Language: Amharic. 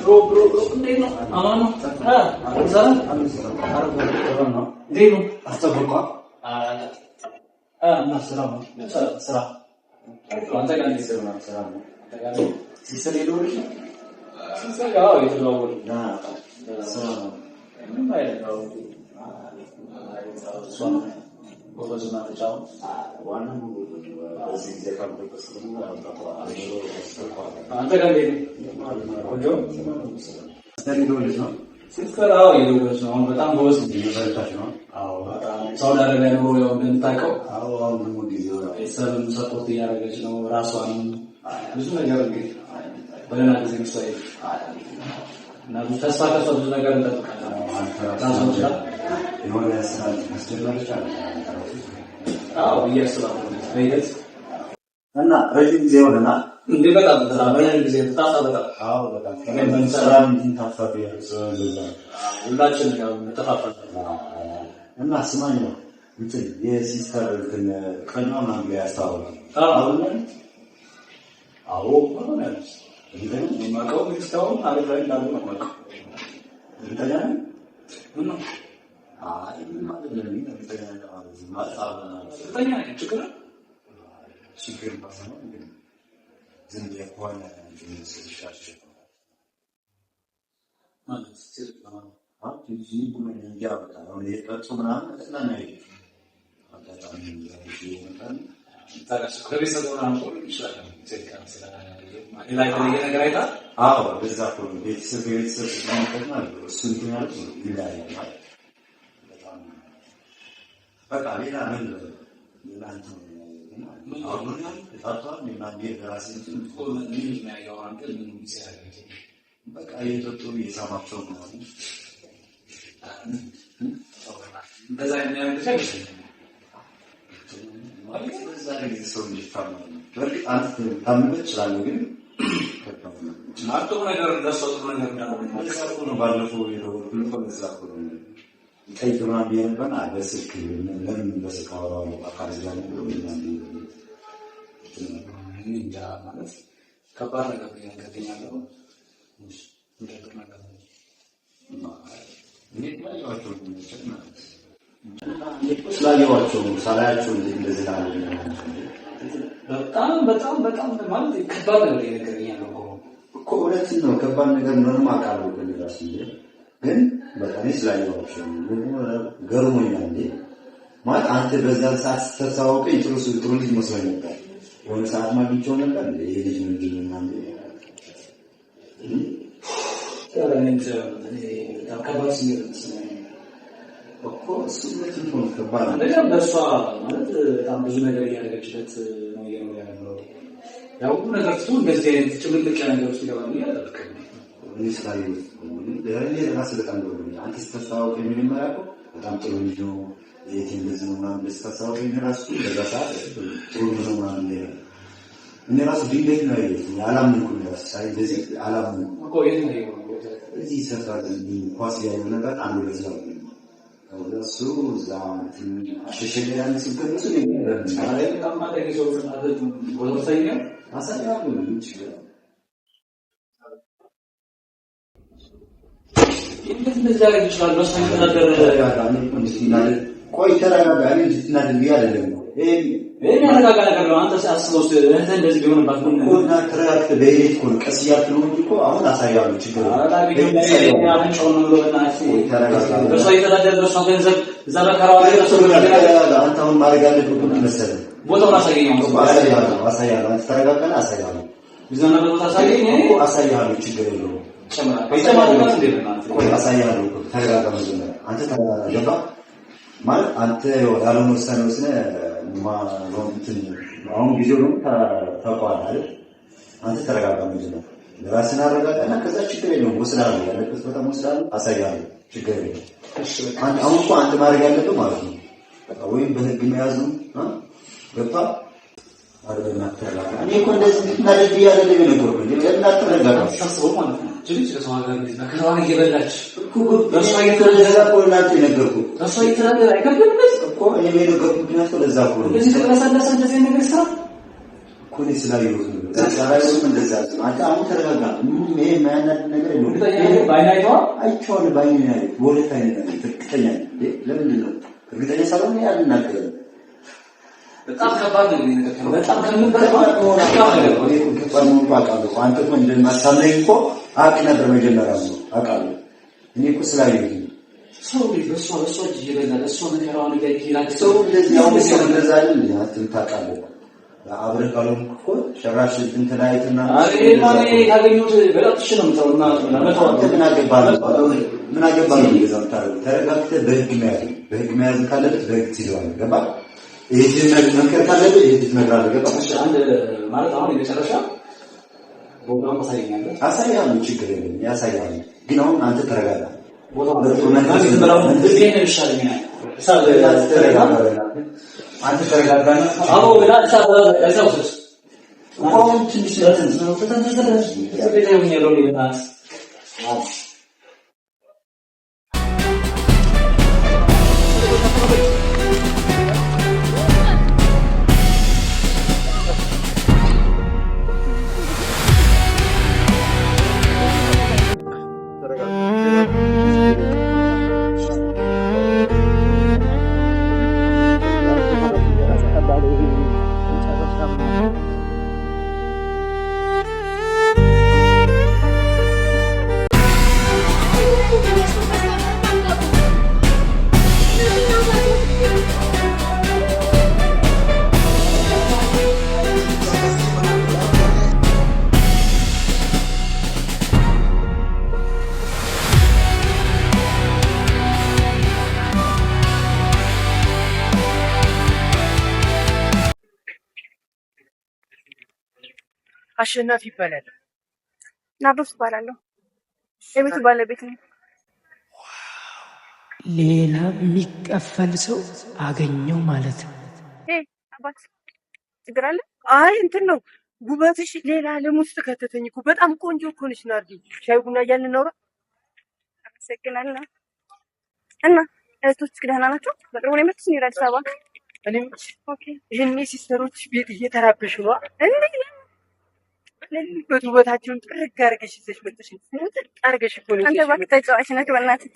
Bro, እንዴት ነው? አማን ነው? እንዴት ነው? አስተብቋል እና ስራ አንተ ጋር እንዴት ነው? ስራ ነው ሲሰር ይደውልሽ ሲሰር ያው የተደዋወሉ ስራ ነው ምን አይደለም ሷን ወደዛ ተጫው ዋናው እዚህ ዘካምበስ ነው አንተ ጋር ቆንጆ ስለሚደውልሽ ነው ሲስተራው ይደውልሽ ነው በጣም ጎበዝ ነው ነው አዎ ሳውዲ አረቢያ ነው ያው እንደምታውቀው አዎ አሁን ደግሞ ጊዜው ሰብም ሰፖርት እያደረገች ነው ራሷን ብዙ ነገር እንግዲህ በሌላ ጊዜ መስዋይ እና ተስፋ ብዙ ነገር እንጠብቃለን ታሶች የሆነ ስራ ማስተላለፍ አዎ እያስባለሁ በይደት እና ረጅም ጊዜ ሆነና እንዴ በጣም ረጅም ጊዜ ተጣጣበታ አዎ በጣም ከመን ሰላም እንታፋብ ያዘዘ ሁላችን ያው ተጣጣፈ እና ስማኝ ነው እንትን የሲስተር ግን ቀኗን አንገ ያስታውቃል አዎ ማለት እንደም የማቀው ልጅታው አሪፍ ላይ እንዳሉ ነው ማለት እንተኛ ምን ነው አይ ማለት ነው እንተኛ ችግር ባሰማ ዝም የሆነ እንስሳሽ ማለት ሲስተር አጥንጂ ምን ያባታ ነው የቀጡ ምናምን ተላናይ አዳታም ይሄን ታላሽ ከቤተሰብ ጋር ነው ይችላል ተካም ስለና ላይ ነገር አይታ አዎ በዛ ሁሉ ቤተሰብ ስለማይቀርና እሱን ይላል ይላል በጣም በቃ ሌላ ምን ላንተ አሁን ታቷል ምን ራሴ ምን የሚያየው አንተ ምን ይሰራል በቃ የቶቶ የሳማቸው ነው በዛ የሚያደርግ ማለት በዛ ላይ ሰው ይፋማል በርግጥ አንተ ታምበት ይችላል ግን ማርቶ ነገር ደርሰው ነገር ነው ባለፈው ሁሉ ኮንትራት ነው ከይተማ ቢያንበና በስልክ ለምን በስካው አካል ጋር ነው እንጃ ማለት ከባድ ነገር ያገኛለው እንደዚህ ነገር ስላየዋቸው ሳላያቸው እንደዚህ በጣም ማለት ከባድ ነገር ያገኛለው እኮ እውነትን ነው ከባድ ነገር ምንም አቃለው ከሌላስ ግን በጣም ስላየዋቸው ገርሞኛል እንዴ ማለት አንተ በዛ ሰዓት ተሳውቀኝ ጥሩ ልጅ መስሎኝ ነበር የሆነ ሰዓት ማግኝቼው ነበር ይሄ ልጅ ምንድን ነው ማለት ከባድ ሲሆን እኮ ስሜት ነው ከባድ ነገር በሷ ማለት በጣም ብዙ ነገር ያደረገችለት ነው ያለው ያው ነገር ትቶ እንደዚህ አይነት ጭምልቅ ነገር ውስጥ ይገባል ያደረከ ይስላል ለኔ ራስ በጣም ነው አንተ ተሳውቀ የሚመራ በጣም ጥሩ ልጅ ነው የቴም እንደዚህ ነው ማለት ተሳውቀ የሚራሱ በዛ ሰዓት ጥሩ ነው ማለት ነው እኔ ራሱ ዲሌት ነው ያላምንኩኝ ራስ ሳይ እንደዚህ አላምንኩ እኮ የት ነው እዚህ ሰፈር ኳስ ያለው ነገር አንዱ ለዛ ነው ወደሱ ዛንት አሸሸገያን ሲገለጹ ነው አለ በጣም ማድረግ ሰው ማለት ወለሰኛ አሳያው ነው ይችላል እንደዚህ ዛሬ ይችላል በሰንተ ነገር ያጋጣሚ እንዲናል ቆይ ተራጋጋ እንዲናል ይያለለም ይሄ ያረጋጋ ነገር ነው አንተ ሳስበው እንደዚህ ቢሆን ባትሆን ኮና ተራጋግተ በሄድ ኮን ቀስ ያልኩ ነው እኮ አሁን አሳያለሁ ችግር አላ ያንጨው ነው ለናሲ ተራጋጋ በሰው ይተዳደር ነው ሰው ገንዘብ እዛ በከራው ላይ ሰው ገንዘብ አንተ አሁን ማድረግ አለብህ እኮ መሰለህ ቦታውን አሳየኛው አሳያለሁ አንተ ተራጋጋና አሳያለሁ ይዘና ቦታ አሳየኝ እኮ አሳያለሁ ችግር የለውም ጨምራ በጨማሪ እንደዚህ አሳያለሁ ተራጋጋ መጀመሪያ አንተ ተራጋጋ ማለት አንተ ያለውን ወሰነ ማሮንትን አሁን ጊዜው ነው ታቋል አይደል አንተ ተረጋጋ መጀመሪያ ለራስህ አረጋጋና ከዛ ችግር የለውም ወስዳለሁ ያለበት በጣም ወስዳለሁ አሳያለሁ ችግር የለውም እሺ አሁን እኮ አንተ ማድረግ ያለበት ማለት ነው በቃ ወይም በህግ መያዝ ነው ገባ አረጋጋና ተረጋጋ እኔ እኮ እንደዚህ እናደርግ ያለልኝ ነገር ነው ለምን አትረጋጋ ታስበው ማለት ነው ጅልጅ ለሰው ሀገር ከዛው እየበላች እኮ በሷ እየተረጋጋ ቆላጭ ነገርኩ በሷ እየተረጋጋ አይከብድም እኮ እኔ የነገርኩት ምክንያት ለዛ እኮ እንደዚህ ተመሳሳይ እንደዚህ ነገር ስራ እኮ ነው ስላየሁት ነው ዛሬም እንደዛ አንተ አሁን ተረጋጋ። ምንም ይሄ የማያናድ ነገር የለም። ባይናይቷ አይቼዋለሁ። ባይናይ ወለታ አይነት እርግጠኛ ነኝ። ለምንድን ነው እርግጠኛ ሳልሆን ያልናገር በጣም ከባድ ነው። በጣም አንተ እኮ እንደማታምነኝ እኮ አውቅ ነበር መጀመሪያ ነው አውቃለሁ። እኔ እኮ ስላየሁኝ ሰው በሷ ይበላል። እሷ መከራውን ይገይላል። ሰው እንደዚህ ያው እንደዛ አይደል? አትምታቃለህ አብረህ ካልሆንክ እኮ ሸራሽ እንትን አይተና አሬ ማኔ ያገኙት በላጥሽ ነው የምታውና ለማታው ምን አገባህ ነው የዛው ተረጋግተህ በህግ መያዝ ካለበት በህግ ትይዘዋለህ። ገባ? ይሄ መንከር ካለበት ይሄ ትነግራለህ። ገባ? እሺ አንድ ማለት አሁን የመጨረሻ ቦታውን አሳያለሁ። ችግር የለም ያሳያለሁ። ግን አሁን አንተ ተረጋጋ። ቦታው መንከር ዝምብራው እንደዚህ ነው ይሻለኛል። አንተ ተረጋጋና አዎ ወላ እሳውስ አሁን ትንሽ ነው ተተንተን ነው ይላል። አሸናፊ ይባላል። ናርዶስ ይባላለሁ። የቤቱ ባለቤት ነኝ። ሌላ የሚቀፈል ሰው አገኘው ማለት ነው። አባት ችግር አለ? አይ እንትን ነው ውበትሽ ሌላ ዓለም ውስጥ ከተተኝ እኮ በጣም ቆንጆ እኮ ነሽ ናርዲ። ሻይ ቡና እያልን እናውራ። አመሰግናለሁ። እና እህቶች ደህና ናቸው? በቅርቡ ነው የመጡት አዲስ አበባ። እኔም ኦኬ። ይሄኔ ሲስተሮች ቤት እየተራበሹ ነው እንዴ? ውበታቸውን ጥርግ አድርገሽ ይዘሽ መጥተሽ ጥርግ አድርገሽ እኮ ነው። አንተ እባክህ ተጫዋች ነህ በእናትህ።